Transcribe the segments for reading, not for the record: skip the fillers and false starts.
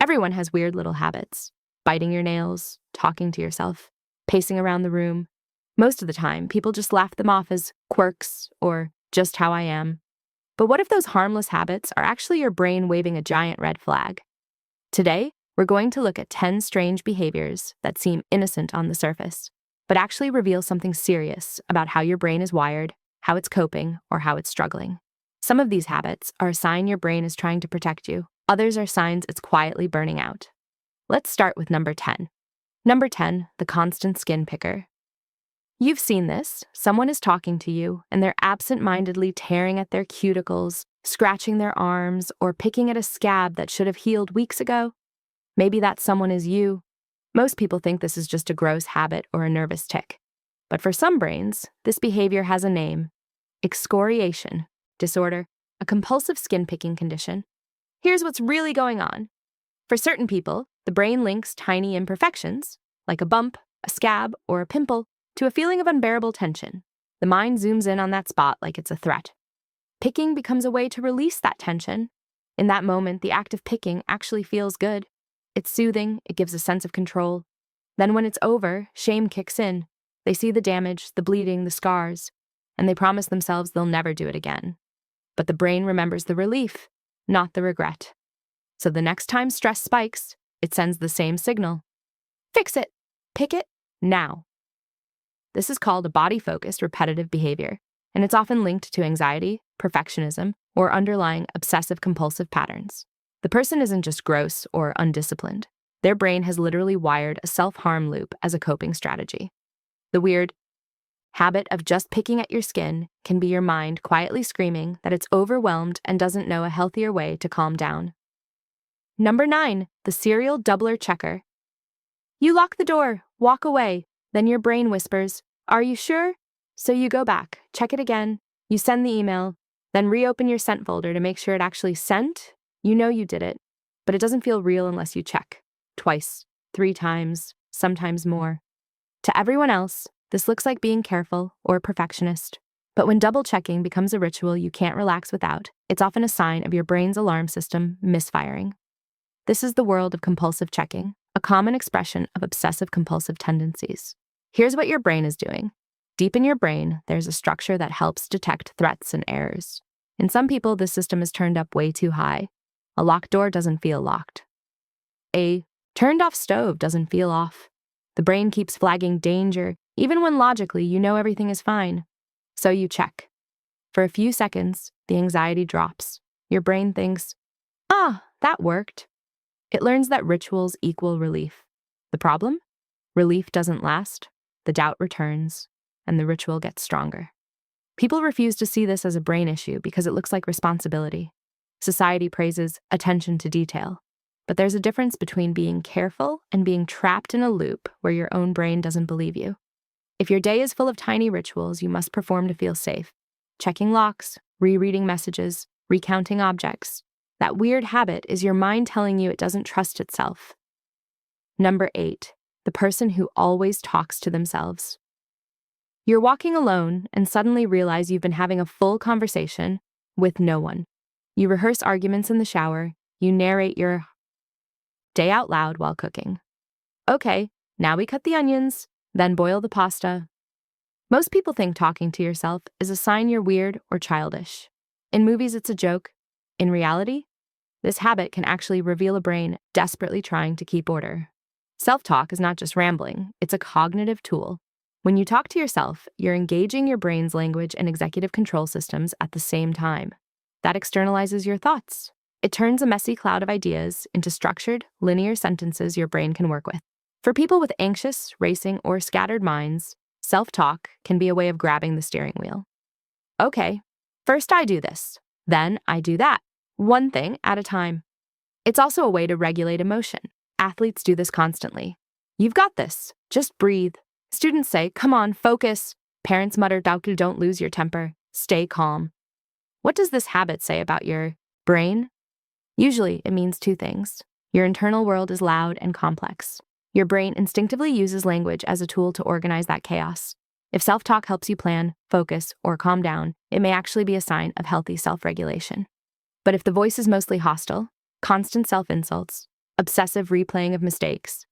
Everyone has weird little habits. Biting your nails, talking to yourself, pacing around the room. Most of the time, people just laugh them off as quirks or just how I am. But what if those harmless habits are actually your brain waving a giant red flag? Today, we're going to look at 10 strange behaviors that seem innocent on the surface, but actually reveal something serious about how your brain is wired, how it's coping, or how it's struggling. Some of these habits are a sign your brain is trying to protect you. Others are signs it's quietly burning out. Let's start with number 10. Number 10, the constant skin picker. You've seen this. Someone is talking to you, and they're absent-mindedly tearing at their cuticles, scratching their arms, or picking at a scab that should have healed weeks ago. Maybe that someone is you. Most people think this is just a gross habit or a nervous tic. But for some brains, this behavior has a name: excoriation disorder, a compulsive skin-picking condition. Here's what's really going on. For certain people, the brain links tiny imperfections, like a bump, a scab, or a pimple, to a feeling of unbearable tension. The mind zooms in on that spot like it's a threat. Picking becomes a way to release that tension. In that moment, the act of picking actually feels good. It's soothing, it gives a sense of control. Then when it's over, shame kicks in. They see the damage, the bleeding, the scars, and they promise themselves they'll never do it again. But the brain remembers the relief, not the regret. So the next time stress spikes, it sends the same signal. Fix it. Pick it now. This is called a body-focused repetitive behavior, and it's often linked to anxiety, perfectionism, or underlying obsessive-compulsive patterns. The person isn't just gross or undisciplined. Their brain has literally wired a self-harm loop as a coping strategy. The weird habit of just picking at your skin can be your mind quietly screaming that it's overwhelmed and doesn't know a healthier way to calm down. Number 9, the serial doubler checker. You lock the door, walk away, then your brain whispers, "Are you sure?" So you go back, check it again, you send the email, then reopen your sent folder to make sure it actually sent. You know you did it, but it doesn't feel real unless you check. Twice, 3 times, sometimes more. To everyone else, this looks like being careful or a perfectionist. But when double-checking becomes a ritual you can't relax without, it's often a sign of your brain's alarm system misfiring. This is the world of compulsive checking, a common expression of obsessive-compulsive tendencies. Here's what your brain is doing. Deep in your brain, there's a structure that helps detect threats and errors. In some people, this system is turned up way too high. A locked door doesn't feel locked. A turned-off stove doesn't feel off. The brain keeps flagging danger, even when logically you know everything is fine. So you check. For a few seconds, the anxiety drops. Your brain thinks, that worked. It learns that rituals equal relief. The problem? Relief doesn't last, the doubt returns, and the ritual gets stronger. People refuse to see this as a brain issue because it looks like responsibility. Society praises attention to detail. But there's a difference between being careful and being trapped in a loop where your own brain doesn't believe you. If your day is full of tiny rituals you must perform to feel safe, checking locks, rereading messages, recounting objects, that weird habit is your mind telling you it doesn't trust itself. Number 8, the person who always talks to themselves. You're walking alone and suddenly realize you've been having a full conversation with no one. You rehearse arguments in the shower, you narrate your day out loud while cooking. Okay, now we cut the onions, then boil the pasta. Most people think talking to yourself is a sign you're weird or childish. In movies, it's a joke. In reality, this habit can actually reveal a brain desperately trying to keep order. Self-talk is not just rambling, it's a cognitive tool. When you talk to yourself, you're engaging your brain's language and executive control systems at the same time. That externalizes your thoughts. It turns a messy cloud of ideas into structured, linear sentences your brain can work with. For people with anxious, racing, or scattered minds, self-talk can be a way of grabbing the steering wheel. Okay, first I do this, then I do that, one thing at a time. It's also a way to regulate emotion. Athletes do this constantly. You've got this, just breathe. Students say, come on, focus. Parents mutter, don't lose your temper, stay calm. What does this habit say about your brain? Usually, it means 2 things. Your internal world is loud and complex. Your brain instinctively uses language as a tool to organize that chaos. If self-talk helps you plan, focus, or calm down, it may actually be a sign of healthy self-regulation. But if the voice is mostly hostile, constant self-insults, obsessive replaying of mistakes,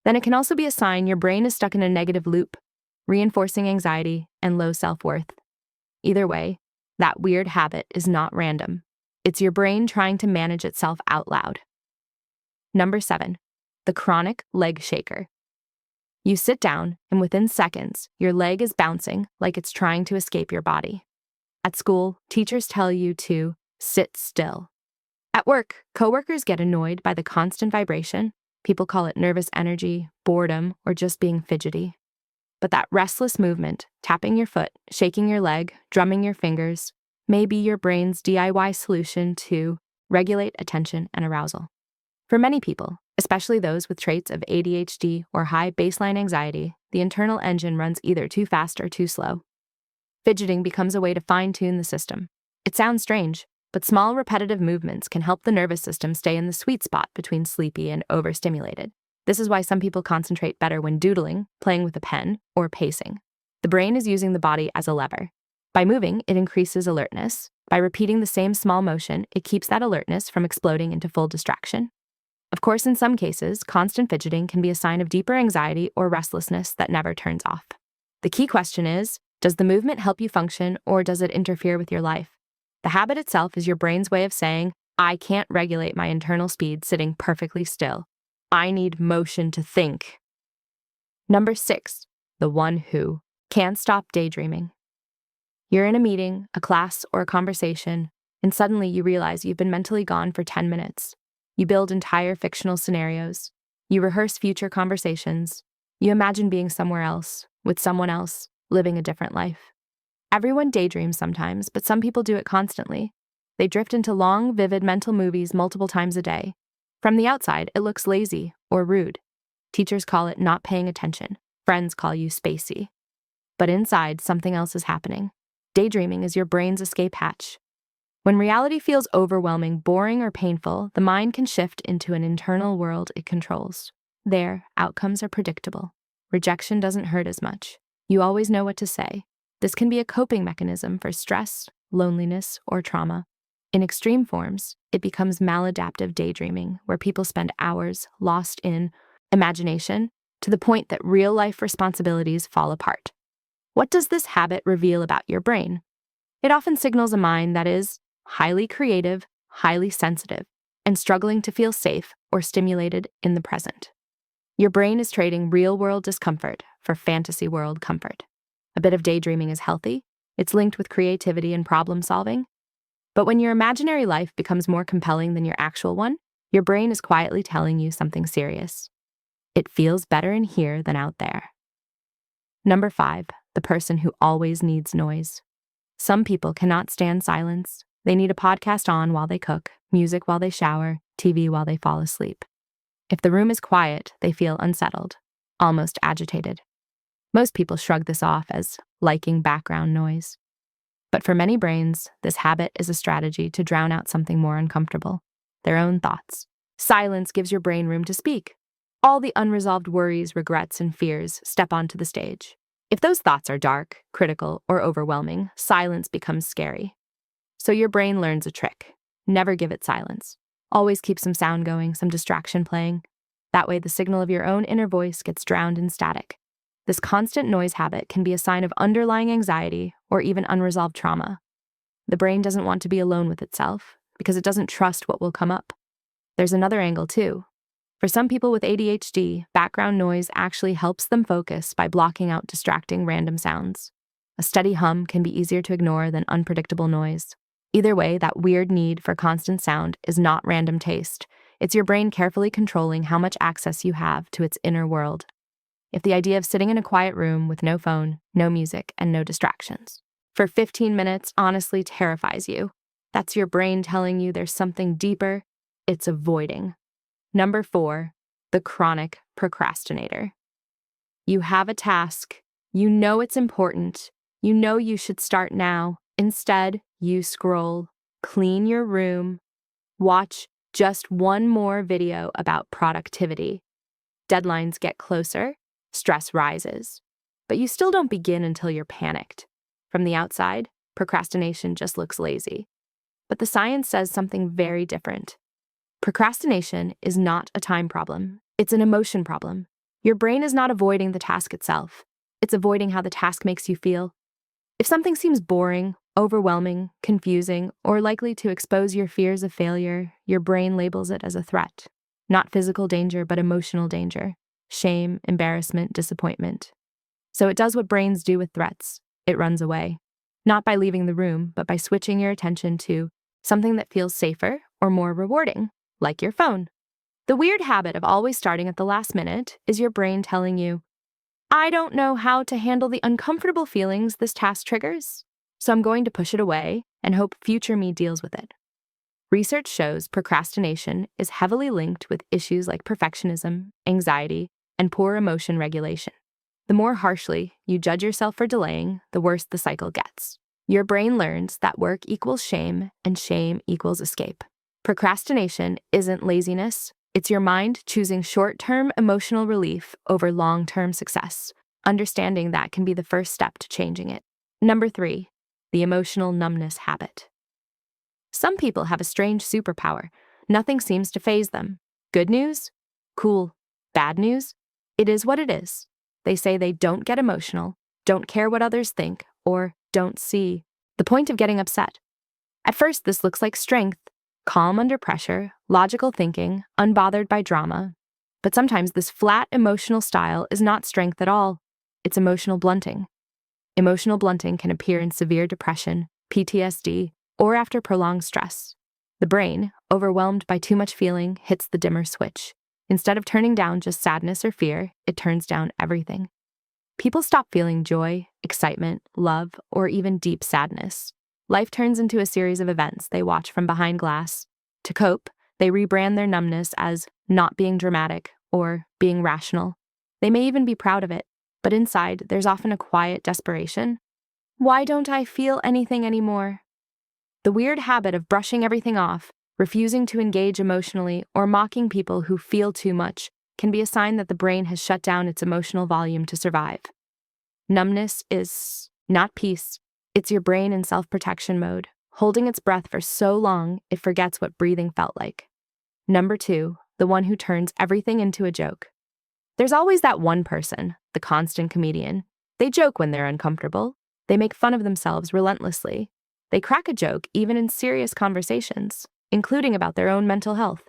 then it can also be a sign your brain is stuck in a negative loop, reinforcing anxiety and low self-worth. Either way, that weird habit is not random. It's your brain trying to manage itself out loud. Number 7, the chronic leg shaker. You sit down, and within seconds, your leg is bouncing like it's trying to escape your body. At school, teachers tell you to sit still. At work, coworkers get annoyed by the constant vibration. People call it nervous energy, boredom, or just being fidgety. But that restless movement, tapping your foot, shaking your leg, drumming your fingers, may be your brain's DIY solution to regulate attention and arousal. For many people, especially those with traits of ADHD or high baseline anxiety, the internal engine runs either too fast or too slow. Fidgeting becomes a way to fine-tune the system. It sounds strange, but small repetitive movements can help the nervous system stay in the sweet spot between sleepy and overstimulated. This is why some people concentrate better when doodling, playing with a pen, or pacing. The brain is using the body as a lever. By moving, it increases alertness. By repeating the same small motion, it keeps that alertness from exploding into full distraction. Of course, in some cases, constant fidgeting can be a sign of deeper anxiety or restlessness that never turns off. The key question is, does the movement help you function, or does it interfere with your life? The habit itself is your brain's way of saying, I can't regulate my internal speed sitting perfectly still. I need motion to think. Number 6, the one who can't stop daydreaming. You're in a meeting, a class, or a conversation, and suddenly you realize you've been mentally gone for 10 minutes. You build entire fictional scenarios. You rehearse future conversations. You imagine being somewhere else, with someone else, living a different life. Everyone daydreams sometimes, but some people do it constantly. They drift into long, vivid mental movies multiple times a day. From the outside, it looks lazy or rude. Teachers call it not paying attention. Friends call you spacey. But inside, something else is happening. Daydreaming is your brain's escape hatch. When reality feels overwhelming, boring, or painful, the mind can shift into an internal world it controls. There, outcomes are predictable. Rejection doesn't hurt as much. You always know what to say. This can be a coping mechanism for stress, loneliness, or trauma. In extreme forms, it becomes maladaptive daydreaming, where people spend hours lost in imagination to the point that real-life responsibilities fall apart. What does this habit reveal about your brain? It often signals a mind that is highly creative, highly sensitive, and struggling to feel safe or stimulated in the present. Your brain is trading real-world discomfort for fantasy world comfort. A bit of daydreaming is healthy. It's linked with creativity and problem-solving. But when your imaginary life becomes more compelling than your actual one, your brain is quietly telling you something serious. It feels better in here than out there. Number 5, the person who always needs noise. Some people cannot stand silence. They need a podcast on while they cook, music while they shower, TV while they fall asleep. If the room is quiet, they feel unsettled, almost agitated. Most people shrug this off as liking background noise. But for many brains, this habit is a strategy to drown out something more uncomfortable, their own thoughts. Silence gives your brain room to speak. All the unresolved worries, regrets, and fears step onto the stage. If those thoughts are dark, critical, or overwhelming, silence becomes scary. So your brain learns a trick. Never give it silence. Always keep some sound going, some distraction playing. That way the signal of your own inner voice gets drowned in static. This constant noise habit can be a sign of underlying anxiety or even unresolved trauma. The brain doesn't want to be alone with itself because it doesn't trust what will come up. There's another angle too. For some people with ADHD, background noise actually helps them focus by blocking out distracting random sounds. A steady hum can be easier to ignore than unpredictable noise. Either way, that weird need for constant sound is not random taste. It's your brain carefully controlling how much access you have to its inner world. If the idea of sitting in a quiet room with no phone, no music, and no distractions for 15 minutes honestly terrifies you, that's your brain telling you there's something deeper it's avoiding. Number 4, the chronic procrastinator. You have a task. You know it's important. You know you should start now. Instead, you scroll, clean your room, watch just one more video about productivity. Deadlines get closer. Stress rises, but you still don't begin until you're panicked. From the outside, procrastination just looks lazy. But the science says something very different. Procrastination is not a time problem. It's an emotion problem. Your brain is not avoiding the task itself. It's avoiding how the task makes you feel. If something seems boring, overwhelming, confusing, or likely to expose your fears of failure, your brain labels it as a threat. Not physical danger, but emotional danger. Shame, embarrassment, disappointment. So it does what brains do with threats. It runs away. Not by leaving the room, but by switching your attention to something that feels safer or more rewarding, like your phone. The weird habit of always starting at the last minute is your brain telling you, I don't know how to handle the uncomfortable feelings this task triggers, so I'm going to push it away and hope future me deals with it. Research shows procrastination is heavily linked with issues like perfectionism, anxiety, and poor emotion regulation. The more harshly you judge yourself for delaying, the worse the cycle gets. Your brain learns that work equals shame and shame equals escape. Procrastination isn't laziness. It's your mind choosing short-term emotional relief over long-term success. Understanding that can be the first step to changing it. Number 3, the emotional numbness habit. Some people have a strange superpower. Nothing seems to faze them. Good news? Cool. Bad news? It is what it is. They say they don't get emotional, don't care what others think, or don't see the point of getting upset. At first, this looks like strength, calm under pressure, logical thinking, unbothered by drama. But sometimes this flat emotional style is not strength at all. It's emotional blunting. Emotional blunting can appear in severe depression, PTSD, or after prolonged stress. The brain, overwhelmed by too much feeling, hits the dimmer switch. Instead of turning down just sadness or fear, it turns down everything. People stop feeling joy, excitement, love, or even deep sadness. Life turns into a series of events they watch from behind glass. To cope, they rebrand their numbness as not being dramatic or being rational. They may even be proud of it, but inside, there's often a quiet desperation. Why don't I feel anything anymore? The weird habit of brushing everything off, refusing to engage emotionally, or mocking people who feel too much can be a sign that the brain has shut down its emotional volume to survive. Numbness is not peace. It's your brain in self-protection mode, holding its breath for so long it forgets what breathing felt like. Number 2, the one who turns everything into a joke. There's always that one person, the constant comedian. They joke when they're uncomfortable. They make fun of themselves relentlessly. They crack a joke even in serious conversations, including about their own mental health.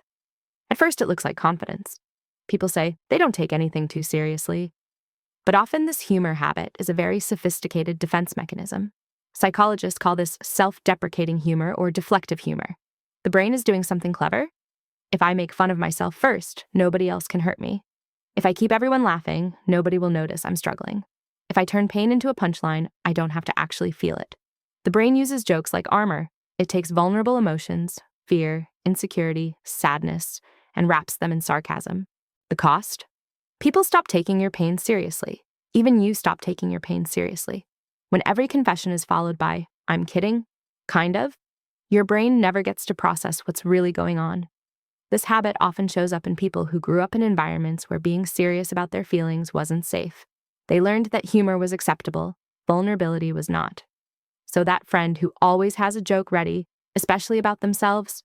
At first, it looks like confidence. People say they don't take anything too seriously. But often this humor habit is a very sophisticated defense mechanism. Psychologists call this self-deprecating humor or deflective humor. The brain is doing something clever. If I make fun of myself first, nobody else can hurt me. If I keep everyone laughing, nobody will notice I'm struggling. If I turn pain into a punchline, I don't have to actually feel it. The brain uses jokes like armor. It takes vulnerable emotions, fear, insecurity, sadness, and wraps them in sarcasm. The cost? People stop taking your pain seriously. Even you stop taking your pain seriously. When every confession is followed by, I'm kidding, kind of, your brain never gets to process what's really going on. This habit often shows up in people who grew up in environments where being serious about their feelings wasn't safe. They learned that humor was acceptable, vulnerability was not. So that friend who always has a joke ready, especially about themselves,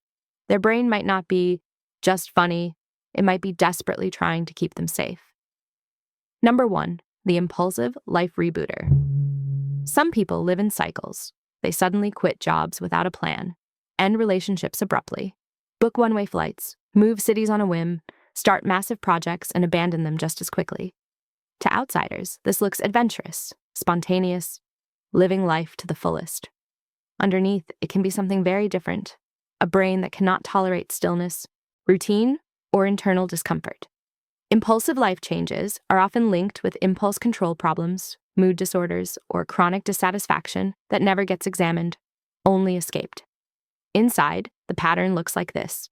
their brain might not be just funny, it might be desperately trying to keep them safe. Number 1, the impulsive life-rebooter. Some people live in cycles. They suddenly quit jobs without a plan, end relationships abruptly, book one-way flights, move cities on a whim, start massive projects and abandon them just as quickly. To outsiders, this looks adventurous, spontaneous, living life to the fullest. Underneath, it can be something very different, a brain that cannot tolerate stillness, routine, or internal discomfort. Impulsive life changes are often linked with impulse control problems, mood disorders, or chronic dissatisfaction that never gets examined, only escaped. Inside, the pattern looks like this.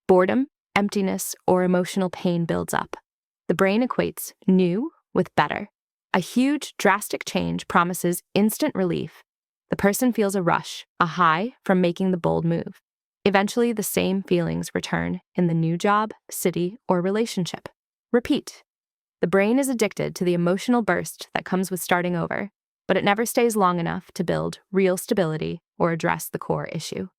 Boredom, emptiness, or emotional pain builds up. The brain equates new with better. A huge, drastic change promises instant relief. The person feels a rush, a high from making the bold move. Eventually, the same feelings return in the new job, city, or relationship. Repeat. The brain is addicted to the emotional burst that comes with starting over, but it never stays long enough to build real stability or address the core issue.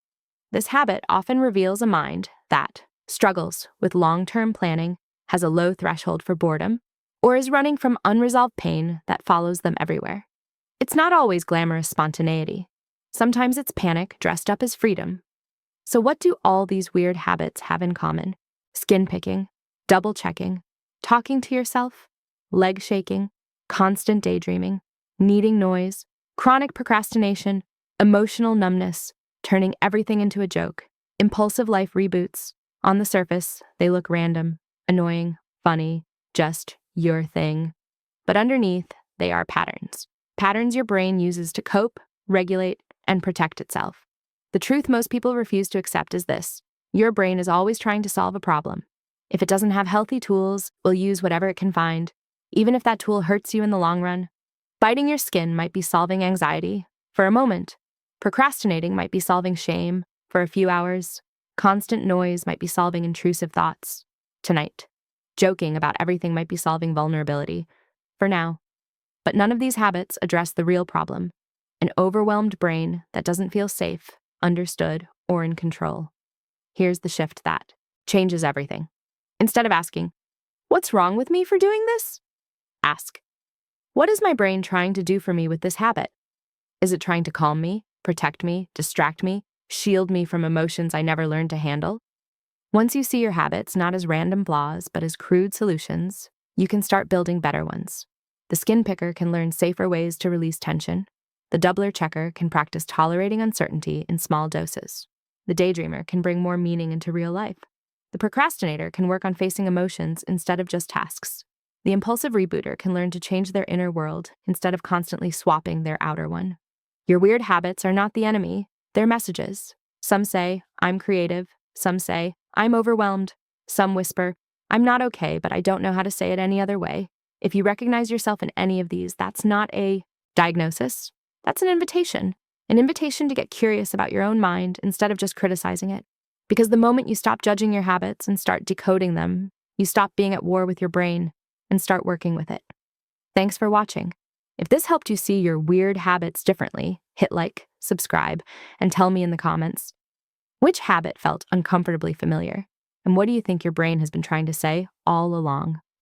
This habit often reveals a mind that, struggles with long-term planning, has a low threshold for boredom, or is running from unresolved pain that follows them everywhere. It's not always glamorous spontaneity. Sometimes it's panic dressed up as freedom. So what do all these weird habits have in common? Skin picking, double checking, talking to yourself, leg shaking, constant daydreaming, needing noise, chronic procrastination, emotional numbness, turning everything into a joke, impulsive life reboots. On the surface, they look random, annoying, funny, just your thing. But underneath, they are patterns. Patterns your brain uses to cope, regulate, and protect itself. The truth most people refuse to accept is this: your brain is always trying to solve a problem. If it doesn't have healthy tools, it will use whatever it can find, even if that tool hurts you in the long run. Biting your skin might be solving anxiety for a moment. Procrastinating might be solving shame for a few hours. Constant noise might be solving intrusive thoughts tonight. Joking about everything might be solving vulnerability for now. But none of these habits address the real problem: an overwhelmed brain that doesn't feel safe, understood, or in control. Here's the shift that changes everything. Instead of asking, "What's wrong with me for doing this?" ask, "What is my brain trying to do for me with this habit? Is it trying to calm me, protect me, distract me, shield me from emotions I never learned to handle?" Once you see your habits not as random flaws, but as crude solutions, you can start building better ones. The skin picker can learn safer ways to release tension. The doubler checker can practice tolerating uncertainty in small doses. The daydreamer can bring more meaning into real life. The procrastinator can work on facing emotions instead of just tasks. The impulsive rebooter can learn to change their inner world instead of constantly swapping their outer one. Your weird habits are not the enemy, they're messages. Some say, "I'm creative." Some say, "I'm overwhelmed." Some whisper, "I'm not okay, but I don't know how to say it any other way." If you recognize yourself in any of these, that's not a diagnosis. That's an invitation to get curious about your own mind instead of just criticizing it. Because the moment you stop judging your habits and start decoding them, you stop being at war with your brain and start working with it. Thanks for watching. If this helped you see your weird habits differently, hit like, subscribe, and tell me in the comments. Which habit felt uncomfortably familiar? And what do you think your brain has been trying to say all along?